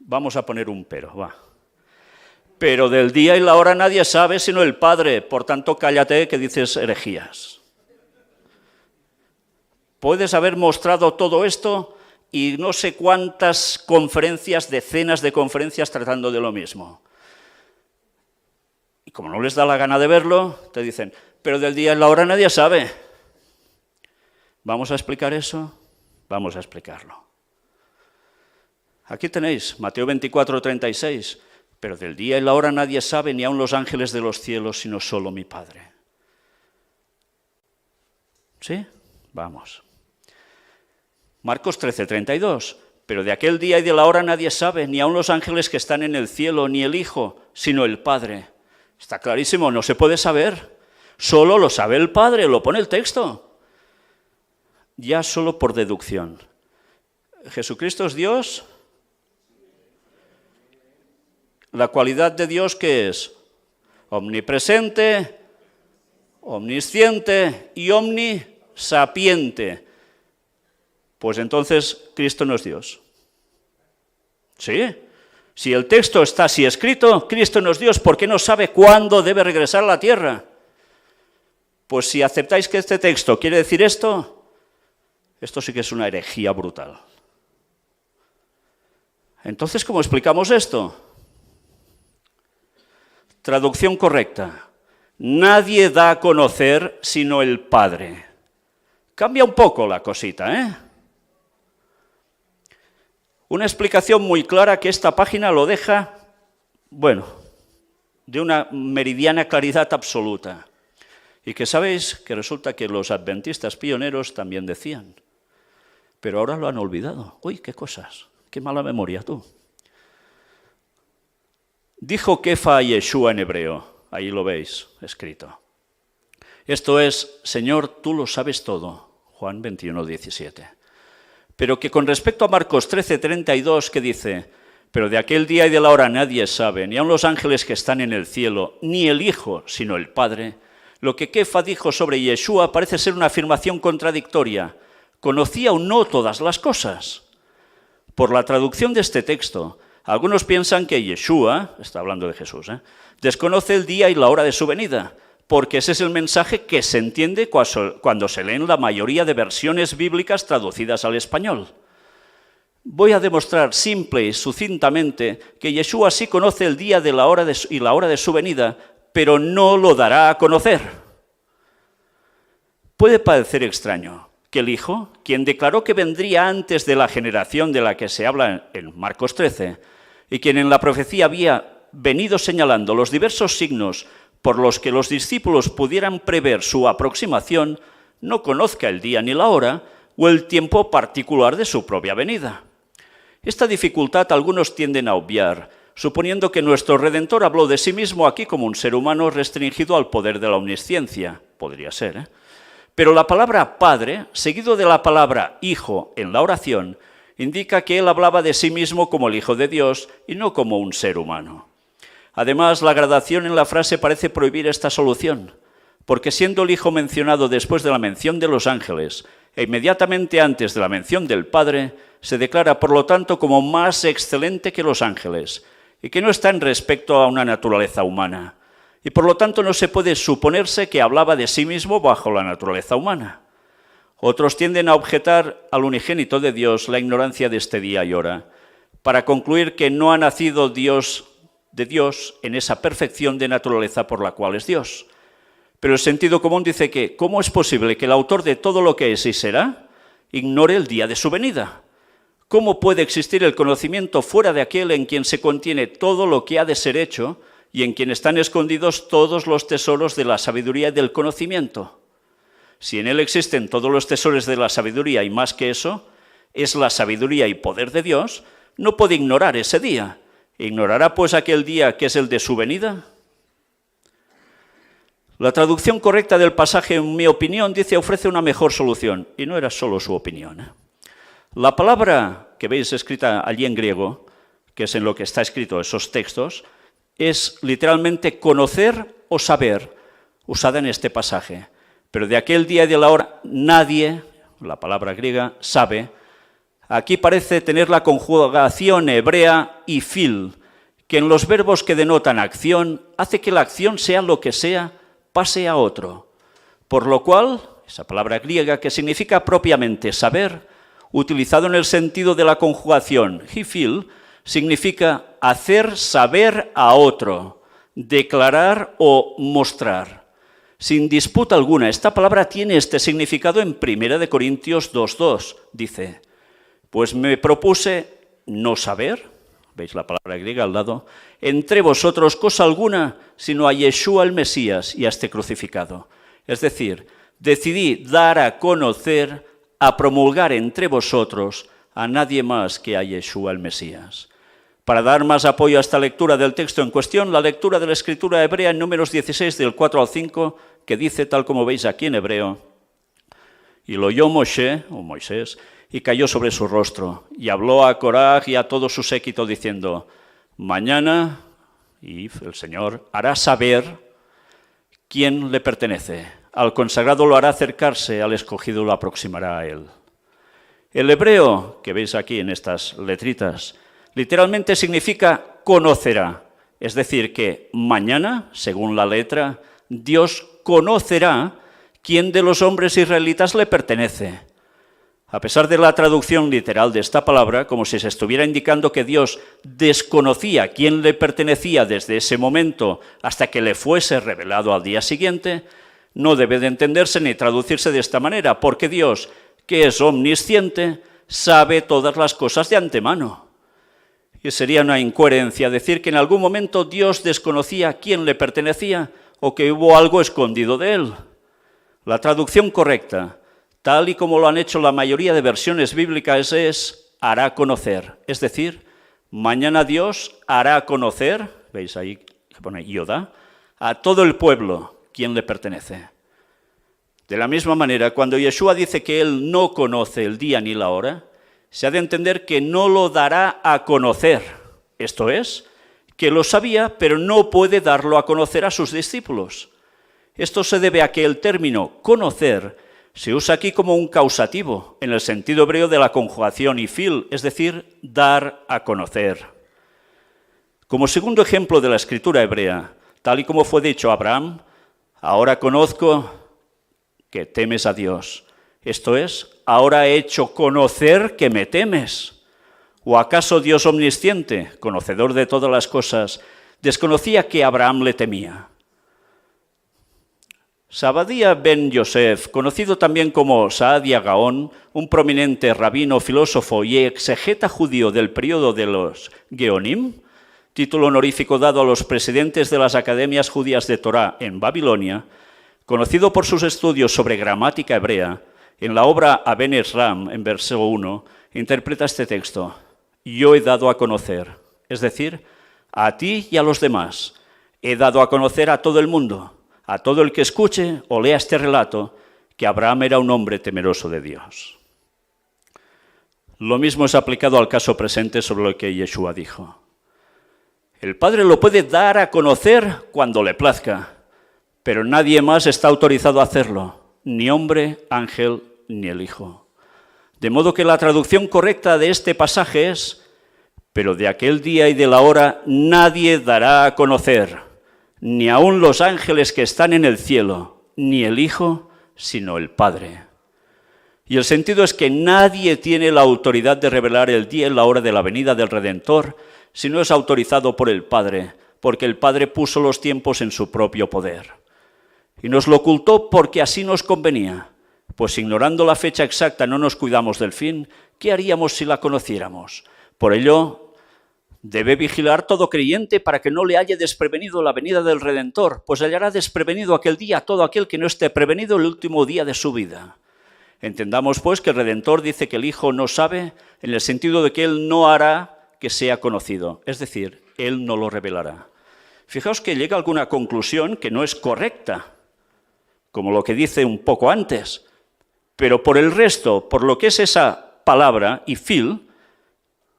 Vamos a poner un pero, va. Pero del día y la hora nadie sabe sino el Padre, por tanto cállate que dices herejías. Puedes haber mostrado todo esto y no sé cuántas conferencias, decenas de conferencias tratando de lo mismo. Y como no les da la gana de verlo, te dicen, pero del día y la hora nadie sabe. ¿Vamos a explicar eso? Vamos a explicarlo. Aquí tenéis, Mateo 24:36, pero del día y la hora nadie sabe, ni aun los ángeles de los cielos, sino solo mi Padre. ¿Sí? Vamos. Marcos 13:32, pero de aquel día y de la hora nadie sabe, ni aun los ángeles que están en el cielo, ni el Hijo, sino el Padre. Está clarísimo, no se puede saber. Solo lo sabe el Padre, lo pone el texto. Ya solo por deducción. ¿Jesucristo es Dios? ¿La cualidad de Dios qué es? Omnipresente, omnisciente y omnisapiente. Pues entonces Cristo no es Dios. ¿Sí? Si el texto está así escrito, Cristo no es Dios, ¿por qué no sabe cuándo debe regresar a la tierra? Pues si aceptáis que este texto quiere decir esto sí que es una herejía brutal. Entonces, ¿cómo explicamos esto? Traducción correcta. Nadie da a conocer sino el Padre. Cambia un poco la cosita, ¿eh? Una explicación muy clara que esta página lo deja, bueno, de una meridiana claridad absoluta. Y que sabéis que resulta que los adventistas pioneros también decían, pero ahora lo han olvidado. Uy, qué cosas, qué mala memoria tú. Dijo Kefa a Yeshua en hebreo, ahí lo veis escrito. Esto es, Señor, tú lo sabes todo, Juan 21:17. Pero que con respecto a Marcos 13:32 que dice, pero de aquel día y de la hora nadie sabe, ni aun los ángeles que están en el cielo, ni el Hijo, sino el Padre, lo que Kefa dijo sobre Yeshua parece ser una afirmación contradictoria. ¿Conocía o no todas las cosas? Por la traducción de este texto, algunos piensan que Yeshua, está hablando de Jesús, desconoce el día y la hora de su venida, porque ese es el mensaje que se entiende cuando se leen la mayoría de versiones bíblicas traducidas al español. Voy a demostrar simple y sucintamente que Yeshua sí conoce el día y la hora de su venida, pero no lo dará a conocer. Puede parecer extraño que el Hijo, quien declaró que vendría antes de la generación de la que se habla en Marcos 13, y quien en la profecía había venido señalando los diversos signos por los que los discípulos pudieran prever su aproximación, no conozca el día ni la hora o el tiempo particular de su propia venida. Esta dificultad algunos tienden a obviar, suponiendo que nuestro Redentor habló de sí mismo aquí como un ser humano restringido al poder de la omnisciencia. Podría ser, ¿eh? Pero la palabra Padre, seguido de la palabra Hijo en la oración, indica que él hablaba de sí mismo como el Hijo de Dios y no como un ser humano. Además, la gradación en la frase parece prohibir esta solución, porque siendo el Hijo mencionado después de la mención de los ángeles e inmediatamente antes de la mención del Padre, se declara por lo tanto como más excelente que los ángeles y que no está en respecto a una naturaleza humana. Y por lo tanto no se puede suponerse que hablaba de sí mismo bajo la naturaleza humana. Otros tienden a objetar al unigénito de Dios la ignorancia de este día y hora, para concluir que no ha nacido Dios de Dios en esa perfección de naturaleza por la cual es Dios. Pero el sentido común dice que, ¿cómo es posible que el autor de todo lo que es y será ignore el día de su venida? ¿Cómo puede existir el conocimiento fuera de aquel en quien se contiene todo lo que ha de ser hecho y en quien están escondidos todos los tesoros de la sabiduría y del conocimiento? Si en él existen todos los tesoros de la sabiduría y más que eso, es la sabiduría y poder de Dios, no puede ignorar ese día. ¿Ignorará pues aquel día que es el de su venida? La traducción correcta del pasaje, en mi opinión, ofrece una mejor solución, y no era solo su opinión. La palabra que veis escrita allí en griego, que es en lo que está escrito esos textos, es literalmente conocer o saber, usada en este pasaje. Pero de aquel día y de la hora nadie, la palabra griega, sabe Aquí parece tener la conjugación hebrea ifil, que en los verbos que denotan acción hace que la acción, sea lo que sea, pase a otro. Por lo cual, esa palabra griega que significa propiamente saber, utilizado en el sentido de la conjugación hifil, significa hacer saber a otro, declarar o mostrar. Sin disputa alguna, esta palabra tiene este significado en 1 Corintios 2:2. Dice, pues me propuse no saber, veis la palabra griega al lado, entre vosotros cosa alguna, sino a Yeshua el Mesías y a este crucificado. Es decir, decidí dar a conocer, a promulgar entre vosotros a nadie más que a Yeshua el Mesías. Para dar más apoyo a esta lectura del texto en cuestión, la lectura de la Escritura hebrea en Números 16, del 4 al 5, que dice, tal como veis aquí en hebreo, y lo oyó Moshe, o Moisés, y cayó sobre su rostro, y habló a Coraj y a todo su séquito, diciendo, mañana, y el Señor hará saber quién le pertenece. Al consagrado lo hará acercarse, al escogido lo aproximará a él. El hebreo, que veis aquí en estas letritas, literalmente significa conocerá. Es decir, que mañana, según la letra, Dios conocerá quién de los hombres israelitas le pertenece. A pesar de la traducción literal de esta palabra, como si se estuviera indicando que Dios desconocía quién le pertenecía desde ese momento hasta que le fuese revelado al día siguiente, no debe de entenderse ni traducirse de esta manera, porque Dios, que es omnisciente, sabe todas las cosas de antemano. Y sería una incoherencia decir que en algún momento Dios desconocía quién le pertenecía o que hubo algo escondido de él. La traducción correcta, tal y como lo han hecho la mayoría de versiones bíblicas, es hará conocer. Es decir, mañana Dios hará conocer, veis ahí que pone Yodá, a todo el pueblo quién le pertenece. De la misma manera, cuando Yeshua dice que él no conoce el día ni la hora, se ha de entender que no lo dará a conocer. Esto es, que lo sabía, pero no puede darlo a conocer a sus discípulos. Esto se debe a que el término conocer se usa aquí como un causativo, en el sentido hebreo de la conjugación ifil, es decir, dar a conocer. Como segundo ejemplo de la escritura hebrea, tal y como fue dicho a Abraham, ahora conozco que temes a Dios. Esto es, ahora he hecho conocer que me temes. ¿O acaso Dios omnisciente, conocedor de todas las cosas, desconocía que Abraham le temía? Sabadia ben Yosef, conocido también como Saadia Gaón, un prominente rabino, filósofo y exegeta judío del período de los Geonim, título honorífico dado a los presidentes de las academias judías de Torá en Babilonia, conocido por sus estudios sobre gramática hebrea, en la obra Aben Esram, en verso 1, interpreta este texto: yo he dado a conocer, es decir, a ti y a los demás, he dado a conocer a todo el mundo, a todo el que escuche o lea este relato, que Abraham era un hombre temeroso de Dios. Lo mismo es aplicado al caso presente sobre lo que Yeshua dijo. El Padre lo puede dar a conocer cuando le plazca, pero nadie más está autorizado a hacerlo, ni hombre, ángel, ni el Hijo. De modo que la traducción correcta de este pasaje es: pero de aquel día y de la hora nadie dará a conocer, ni aun los ángeles que están en el cielo, ni el Hijo, sino el Padre. Y el sentido es que nadie tiene la autoridad de revelar el día y la hora de la venida del Redentor si no es autorizado por el Padre, porque el Padre puso los tiempos en su propio poder. Y nos lo ocultó porque así nos convenía, pues ignorando la fecha exacta no nos cuidamos del fin. ¿Qué haríamos si la conociéramos? Por ello, debe vigilar todo creyente para que no le haya desprevenido la venida del Redentor, pues hallará desprevenido aquel día a todo aquel que no esté prevenido el último día de su vida. Entendamos, pues, que el Redentor dice que el Hijo no sabe, en el sentido de que Él no hará que sea conocido, es decir, Él no lo revelará. Fijaos que llega a alguna conclusión que no es correcta, como lo que dice un poco antes, pero por el resto, por lo que es esa palabra, ifil,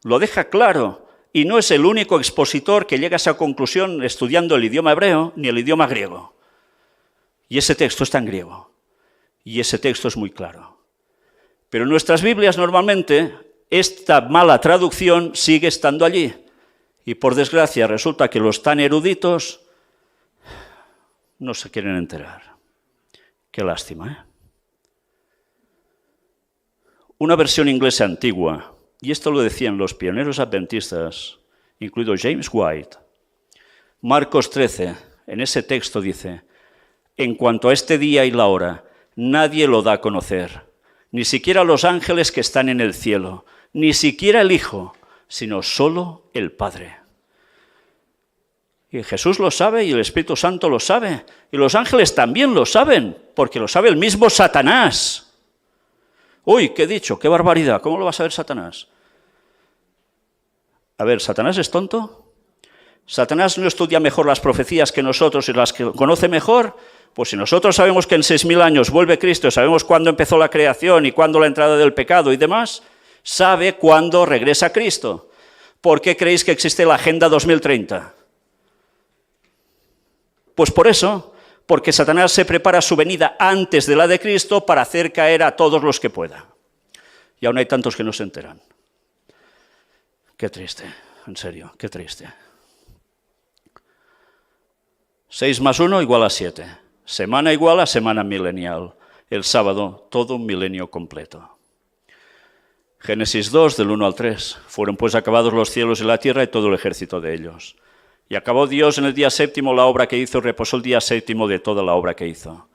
lo deja claro. Y no es el único expositor que llega a esa conclusión estudiando el idioma hebreo ni el idioma griego. Y ese texto está en griego. Y ese texto es muy claro. Pero nuestras Biblias normalmente, esta mala traducción sigue estando allí. Y por desgracia resulta que los tan eruditos no se quieren enterar. Qué lástima, ¿eh? Una versión inglesa antigua, y esto lo decían los pioneros adventistas, incluido James White. Marcos 13, en ese texto dice: en cuanto a este día y la hora, nadie lo da a conocer, ni siquiera los ángeles que están en el cielo, ni siquiera el Hijo, sino solo el Padre. Y Jesús lo sabe y el Espíritu Santo lo sabe, y los ángeles también lo saben, porque lo sabe el mismo Satanás. Uy, ¿qué he dicho? ¡Qué barbaridad! ¿Cómo lo va a saber Satanás? A ver, ¿Satanás es tonto? ¿Satanás no estudia mejor las profecías que nosotros y las que conoce mejor? Pues si nosotros sabemos que en 6.000 años vuelve Cristo, sabemos cuándo empezó la creación y cuándo la entrada del pecado y demás, sabe cuándo regresa Cristo. ¿Por qué creéis que existe la Agenda 2030? Pues por eso, porque Satanás se prepara su venida antes de la de Cristo para hacer caer a todos los que pueda. Y aún hay tantos que no se enteran. Qué triste, en serio, qué triste. 6 más 1 igual a 7. Semana igual a semana milenial. El sábado, todo un milenio completo. Génesis 2, del 1 al 3. Fueron pues acabados los cielos y la tierra y todo el ejército de ellos. Y acabó Dios en el día séptimo la obra que hizo y reposó el día séptimo de toda la obra que hizo.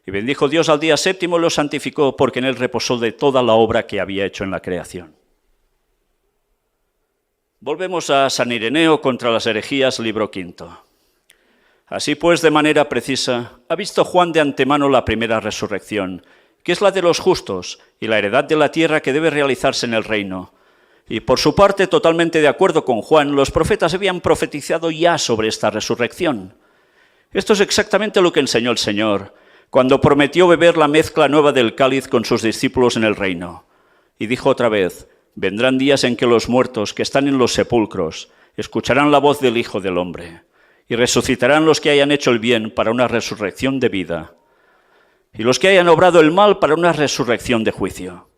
Y bendijo Dios al día séptimo y lo santificó, porque en él reposó de toda la obra que había hecho en la creación. Volvemos a San Ireneo contra las herejías, libro 5. Así pues, de manera precisa, ha visto Juan de antemano la primera resurrección, que es la de los justos y la heredad de la tierra que debe realizarse en el reino. Y por su parte, totalmente de acuerdo con Juan, los profetas habían profetizado ya sobre esta resurrección. Esto es exactamente lo que enseñó el Señor, cuando prometió beber la mezcla nueva del cáliz con sus discípulos en el reino. Y dijo otra vez: vendrán días en que los muertos que están en los sepulcros escucharán la voz del Hijo del Hombre, y resucitarán los que hayan hecho el bien para una resurrección de vida, y los que hayan obrado el mal para una resurrección de juicio.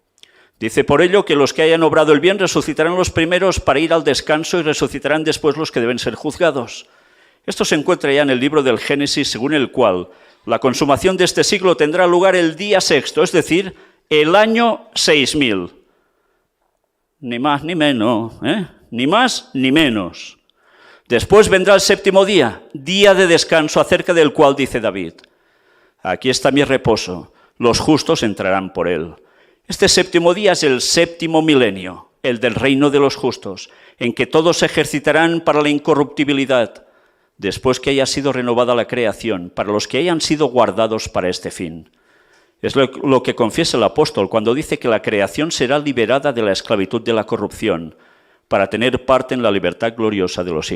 Dice por ello que los que hayan obrado el bien resucitarán los primeros para ir al descanso y resucitarán después los que deben ser juzgados. Esto se encuentra ya en el libro del Génesis, según el cual la consumación de este siglo tendrá lugar el día sexto, es decir, el año 6000. Ni más ni menos, ni más ni menos. Después vendrá el séptimo día, día de descanso, acerca del cual dice David: aquí está mi reposo, los justos entrarán por él. Este séptimo día es el séptimo milenio, el del reino de los justos, en que todos se ejercitarán para la incorruptibilidad, después que haya sido renovada la creación, para los que hayan sido guardados para este fin. Es lo que confiesa el apóstol cuando dice que la creación será liberada de la esclavitud de la corrupción, para tener parte en la libertad gloriosa de los hijos